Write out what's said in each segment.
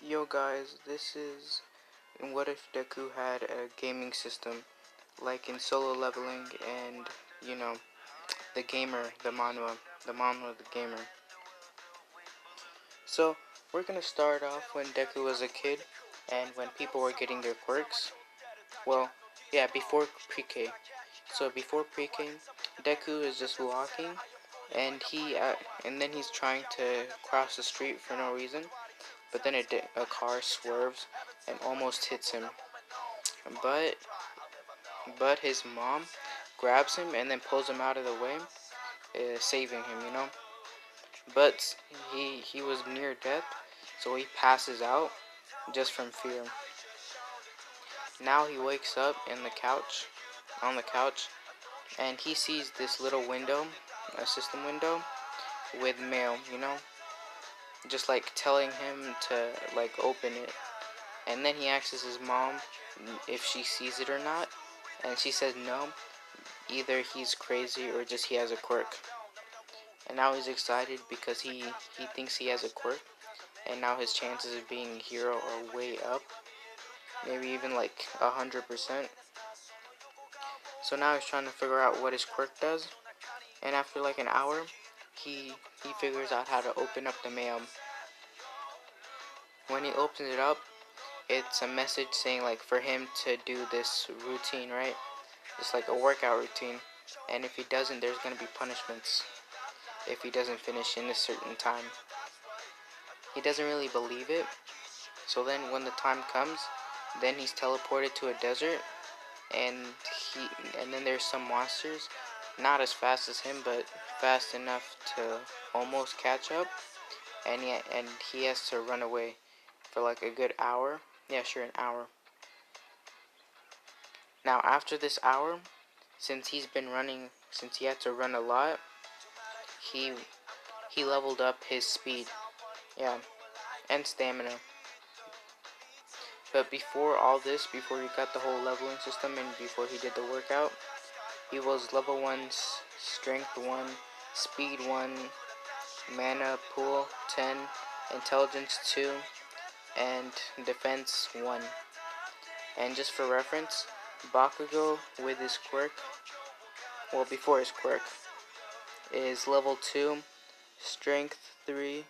Yo guys, this is what if Deku had a gaming system like in solo leveling and the gamer, the manhwa, the gamer. So we're gonna start off when Deku was a kid and when people were getting their quirks. Well, yeah, before pre-K. So before pre-K, Deku is just walking and and then he's trying to cross the street for no reason, but then a car swerves and almost hits him. But his mom grabs him and then pulls him out of the way, saving him. But he was near death, so he passes out just from fear. Now he wakes up on the couch, and he sees this little window, a system window with mail, just like telling him to like open it. And then he asks his mom if she sees it or not, and she says no. Either he's crazy or just he has a quirk. And now he's excited because he thinks he has a quirk, and now his chances of being a hero are way up, maybe even like 100%. So now he's trying to figure out what his quirk does, and after like an hour, he figures out how to open up the mail. When he opens it up, it's a message saying like for him to do this routine, right? It's like a workout routine, and if he doesn't, there's gonna be punishments if he doesn't finish in a certain time. He doesn't really believe it, so then when the time comes, then he's teleported to a desert, and he and then there's some monsters, not as fast as him, but fast enough to almost catch up, and he has to run away for like a good hour. Yeah, sure, an hour. Now after this hour, since he had to run a lot, he leveled up his speed, yeah, and stamina. But before all this, before he got the whole leveling system and before he did the workout, he was level 1, strength 1, speed 1, mana pool 10, intelligence 2, and defense 1. And just for reference, Bakugo with his quirk, well before his quirk, is level 2, strength 3,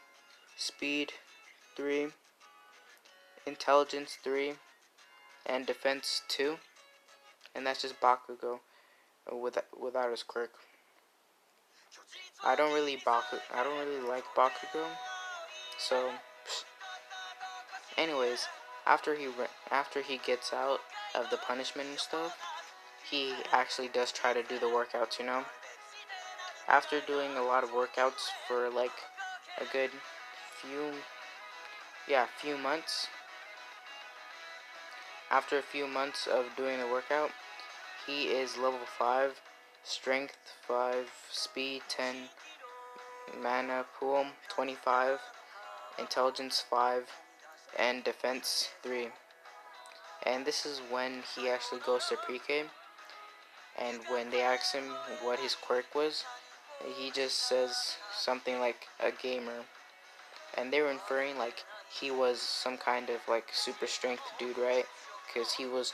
speed 3, intelligence 3, and defense 2. And that's just Bakugo without his quirk. I don't really like Bakugo. So, anyways, after he gets out of the punishment and stuff, he actually does try to do the workouts. After doing a lot of workouts for like a good few months. After a few months of doing the workout, he is level 5, strength 5, speed 10, mana pool 25, intelligence 5, and defense 3. And this is when he actually goes to pre-K, and when they ask him what his quirk was, he just says something like a gamer, and they were inferring like he was some kind of like super strength dude, right? Because he was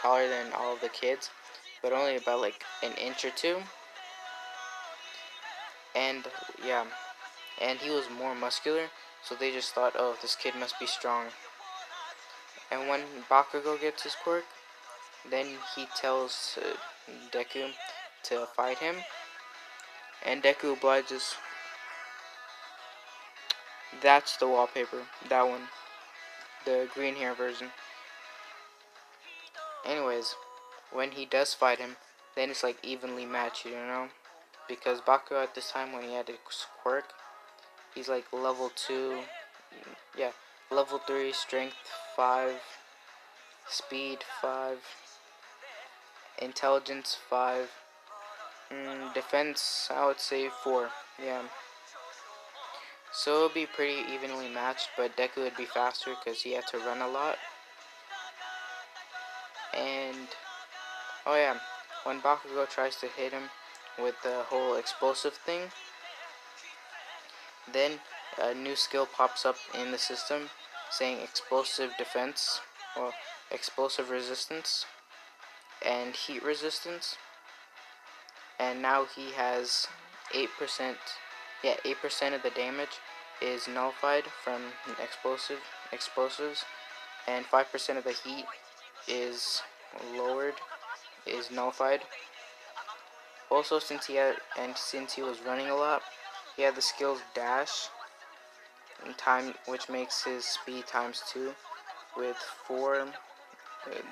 taller than all of the kids, but only about like an inch or two. And yeah, and he was more muscular, so they just thought, oh, this kid must be strong. And when Bakugo gets his quirk, then he tells Deku to fight him, and Deku obliges. That's the wallpaper, that one, the green hair version. Anyways, when he does fight him, then it's like evenly matched. Because Bakugo at this time, when he had his quirk, he's like level 2, yeah, level 3, strength 5, speed 5, intelligence 5, defense I would say 4, yeah. So it would be pretty evenly matched, but Deku would be faster because he had to run a lot. And, oh yeah, when Bakugo tries to hit him with the whole explosive thing, then a new skill pops up in the system, saying explosive defense, well, explosive resistance, and heat resistance. And now he has 8%, yeah, 8% of the damage is nullified from explosives, and 5% of the heat is lowered, is nullified. Also, since he was running a lot, he had the skills dash and time, which makes his speed times 2 with 4,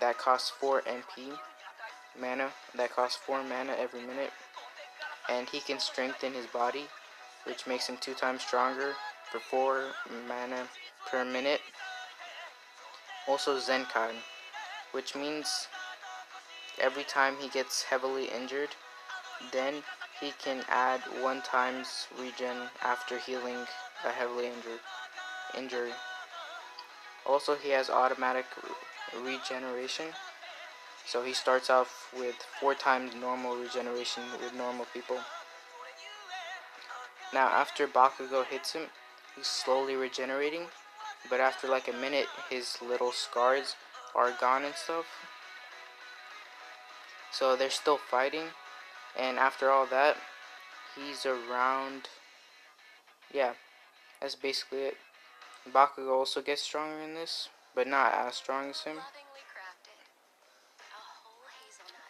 that costs 4 NP mana, that costs 4 mana every minute. And he can strengthen his body, which makes him 2 times stronger for 4 mana per minute. Also Zenkai, which means every time he gets heavily injured, then he can add 1 times regen after healing a heavily injury. Also, he has automatic regeneration, so he starts off with 4 times normal regeneration with normal people. Now, after Bakugo hits him, he's slowly regenerating, but after like a minute, his little scars are gone and stuff. So they're still fighting, and after all that, he's around, yeah, that's basically it. Bakugo also gets stronger in this, but not as strong as him.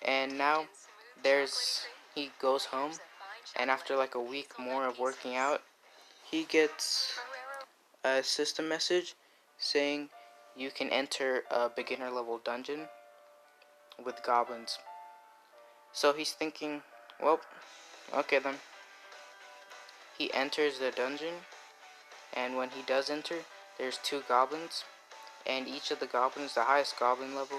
And now, he goes home, and after like a week more of working out, he gets a system message saying you can enter a beginner level dungeon with goblins. So he's thinking, well, okay then. He enters the dungeon, and when he does enter, there's 2 goblins, and each of the goblins, the highest goblin level,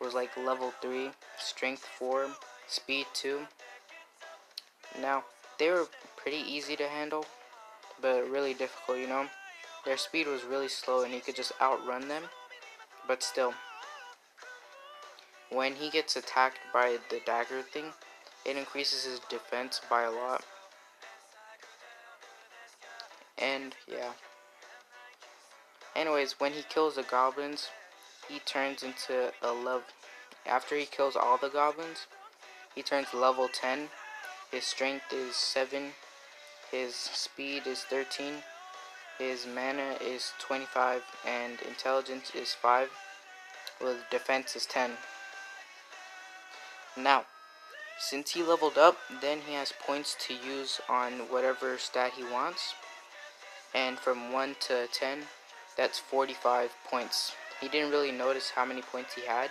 was like level 3, strength 4, speed 2. Now, they were pretty easy to handle, but really difficult, you know? Their speed was really slow and he could just outrun them, but still. When he gets attacked by the dagger thing, it increases his defense by a lot. And yeah. Anyways, when he kills the goblins, he turns into a level. After he kills all the goblins, he turns level 10. His strength is 7. His speed is 13. His mana is 25. And intelligence is 5. With defense is 10. Now, since he leveled up, then he has points to use on whatever stat he wants. And from 1 to 10, that's 45 points. He didn't really notice how many points he had,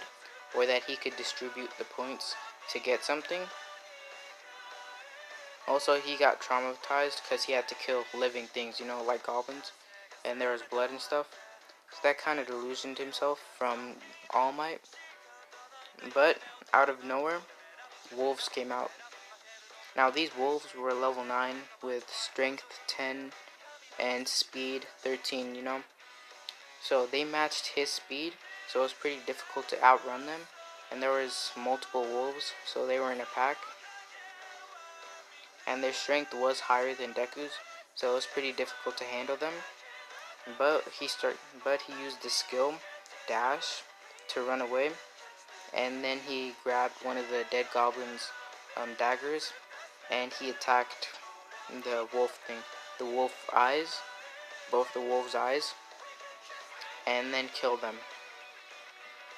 or that he could distribute the points to get something. Also, he got traumatized because he had to kill living things, you know, like goblins, and there was blood and stuff. So that kind of delusioned himself from All Might. But out of nowhere, wolves came out. Now these wolves were level 9 with strength 10 and speed 13, you know. So they matched his speed, so it was pretty difficult to outrun them. And there was multiple wolves, so they were in a pack. And their strength was higher than Deku's, so it was pretty difficult to handle them. But he used the skill dash to run away, and then he grabbed one of the dead goblins' daggers, and he attacked the wolf thing, the wolf eyes, both the wolf's eyes, and then killed them.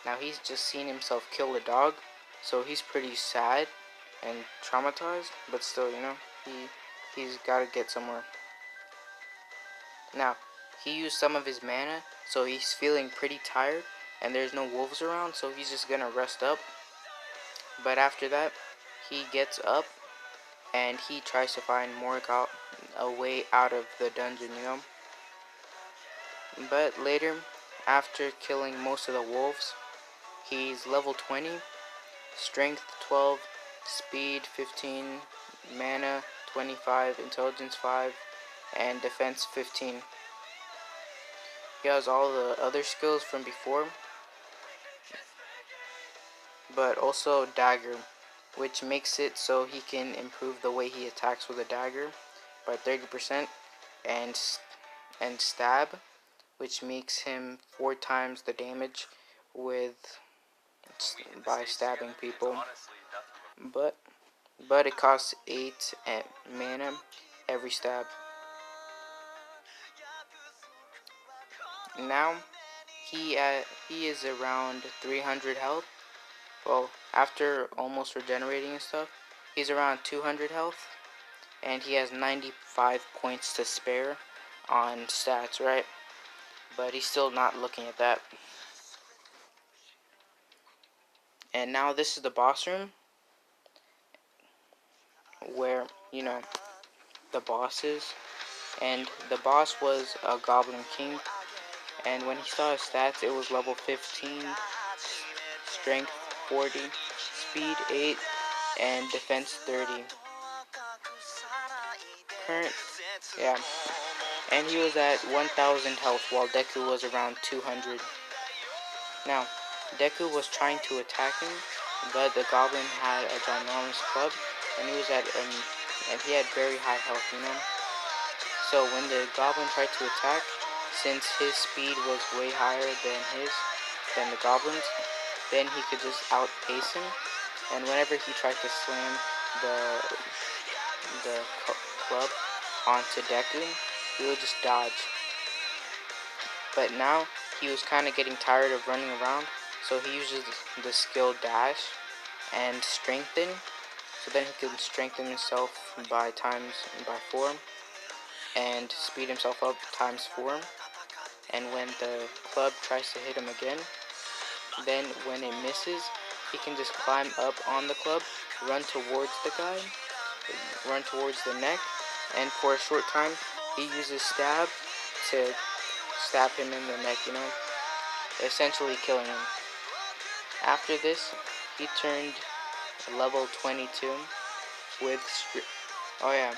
Now he's just seen himself kill a dog, so he's pretty sad and traumatized, but still, you know, he's got to get somewhere. Now, he used some of his mana, so he's feeling pretty tired, and there's no wolves around, so he's just gonna rest up. But after that, he gets up, and he tries to find a way out of the dungeon, you know. But later, after killing most of the wolves, he's level 20, strength 12, speed 15, mana 25, intelligence 5, and defense 15. He has all the other skills from before, but also dagger, which makes it so he can improve the way he attacks with a dagger by 30%, and stab which makes him 4 times the damage with by stabbing people. But it costs 8 mana every stab. Now he is around 300 health. Well, after almost regenerating and stuff, he's around 200 health, and he has 95 points to spare on stats, right? But he's still not looking at that. And now this is the boss room, where, you know, the boss is. And the boss was a Goblin King, and when he saw his stats, it was level 15, strength 40, speed 8, and defense 30. Yeah. And he was at 1000 health, while Deku was around 200. Now, Deku was trying to attack him, but the Goblin had a ginormous club, and he had very high health, you know? So when the Goblin tried to attack, since his speed was way higher than the Goblin's, then he could just outpace him, and whenever he tried to slam the club onto Deku, he would just dodge. But now he was kind of getting tired of running around, so he uses the skill dash and strengthen, so then he can strengthen himself by 4, and speed himself up times 4. And when the club tries to hit him again, then when it misses, he can just climb up on the club, run towards the guy, run towards the neck, and for a short time, he uses stab to stab him in the neck, you know, essentially killing him. After this, he turned level 22 with oh yeah.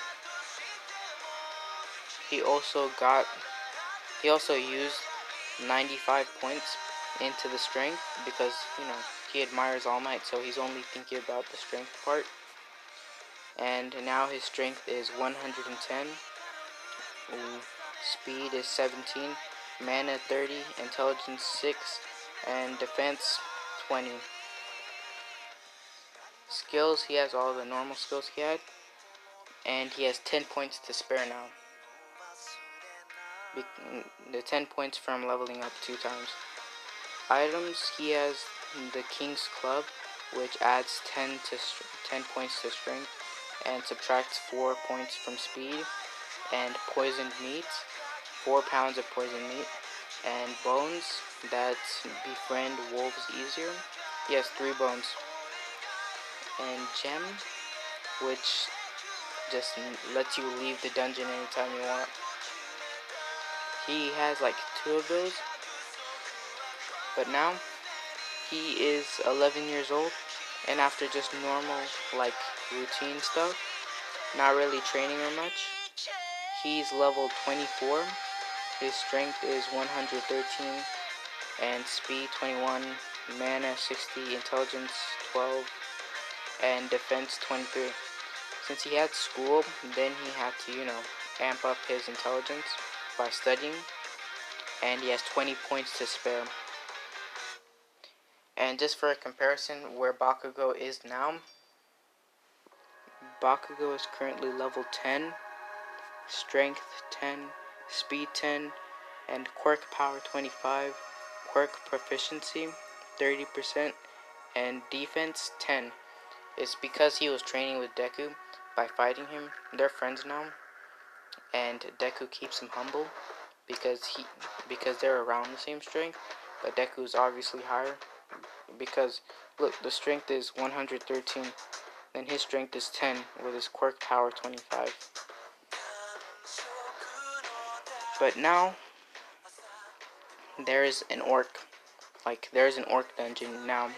He also used 95 points into the strength because, you know, he admires All Might, so he's only thinking about the strength part. And now his strength is 110, speed is 17, mana 30, intelligence 6, and defense 20. Skills, he has all the normal skills he had, and he has 10 points to spare now. The 10 points from leveling up 2 times. Items, he has the King's Club, which adds 10 points to strength and subtracts 4 points from speed, and poisoned meat, 4 pounds of poisoned meat, and bones that befriend wolves easier. He has 3 bones. And gem, which just lets you leave the dungeon anytime you want. He has like 2 of those, but now he is 11 years old, and after just normal like routine stuff, not really training or much, he's level 24. His strength is 113, and speed 21, mana 60, intelligence 12, and defense 23. Since he had school, then he had to, you know, amp up his intelligence by studying, and he has 20 points to spare. And just for a comparison, where Bakugo is now, Bakugo is currently level 10, strength 10, speed 10, and quirk power 25, quirk proficiency 30%, and defense 10. It's because he was training with Deku by fighting him. They're friends now, and Deku keeps him humble because they're around the same strength, but Deku's obviously higher because look, the strength is 113, then his strength is 10 with his quirk power 25. But now there is an orc, dungeon now.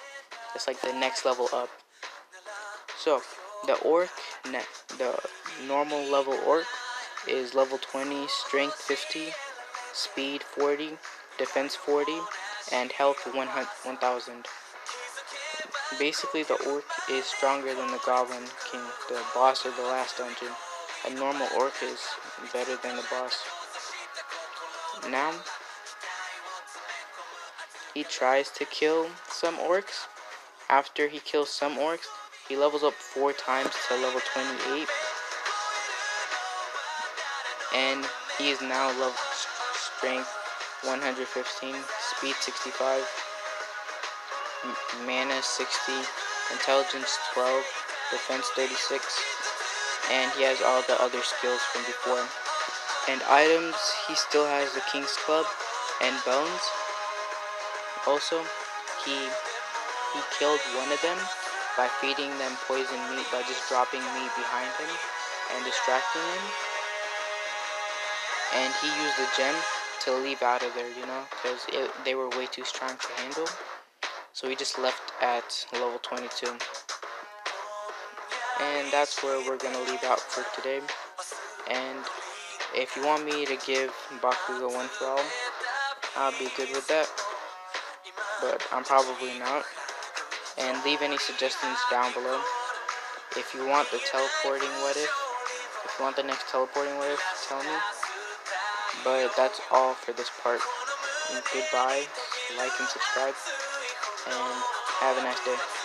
It's like the next level up. So the normal level orc is level 20, strength 50, speed 40, defense 40, and health 1000. Basically, the orc is stronger than the Goblin King, the boss of the last dungeon. A normal orc is better than the boss. Now, he tries to kill some orcs. After he kills some orcs, he levels up 4 times to level 28. And he is now level strength 115, speed 65, mana 60, intelligence 12, defense 36, and he has all the other skills from before. And items, he still has the King's Club and Bones. Also, he killed one of them by feeding them poison meat by just dropping meat behind him and distracting him. And he used the gem to leave out of there, you know, because they were way too strong to handle. So he just left at level 22. And that's where we're going to leave out for today. And if you want me to give Bakugo one for all, I'll be good with that. But I'm probably not. And leave any suggestions down below. If you want the teleporting what if you want the next teleporting what if, tell me. But that's all for this part. And goodbye, like and subscribe, and have a nice day.